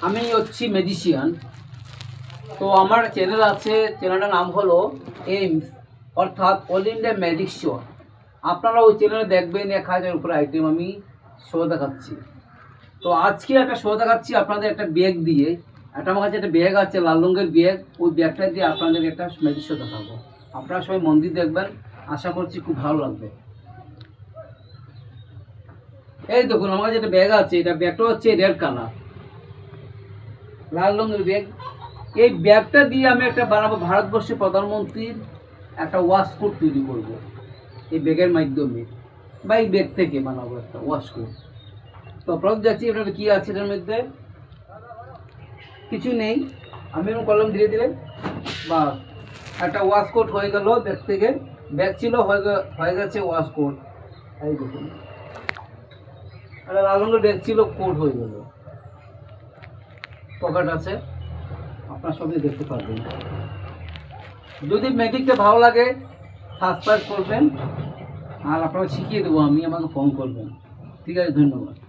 আমি হচ্ছি ম্যাজিশিয়ান। তো আমার চ্যানেল আছে, চ্যানেলটার নাম হলো এইমস, অর্থাৎ অল ইন্ডিয়া ম্যাজিক শো। আপনারা ওই চ্যানেলে দেখবেন 1000 উপরে আইটেম আমি শো দেখাচ্ছি। তো আজকে একটা শো দেখাচ্ছি আপনাদের একটা ব্যাগ দিয়ে। আমার কাছে একটা ব্যাগ আছে, লাল রঙের ব্যাগ। ওই ব্যাগটা দিয়ে আপনাদের একটা ম্যাজিক শো দেখাবো। আপনারা সবাই মন্দির দেখবেন, আশা করছি খুব ভালো লাগবে। এই দেখুন আমার কাছে একটা ব্যাগ আছে, এটা ব্যাগটা হচ্ছে রেড কালার, লাল রঙের ব্যাগ। এই ব্যাগটা দিয়ে আমি একটা বানাবো, ভারতবর্ষের প্রধানমন্ত্রীর একটা ওয়াশকোট তৈরি করব এই ব্যাগের মাধ্যমে, বা এই ব্যাগ থেকে বানাবো একটা ওয়াশকোট। তো আপনারা যাচ্ছি এটা কী আছে, এটার মধ্যে কিছু নেই। আমি এরকম করলাম ধীরে ধীরে, বা একটা ওয়াশকোট হয়ে গেল ব্যাগ থেকে। ব্যাগ ছিল, হয়ে গেছে ওয়াশকোট। এই দেখুন, একটা লাল রঙের ব্যাগ ছিল, কোট হয়ে গেল। পকেট আছে, আপনার সবই দেখতে পারবেন। যদি ম্যাজিকটা ভালো লাগে সাবস্ক্রাইব করবেন, আর আপনারা শিখিয়ে দেবো আমি, আমাকে ফোন করবেন। ঠিক আছে, ধন্যবাদ।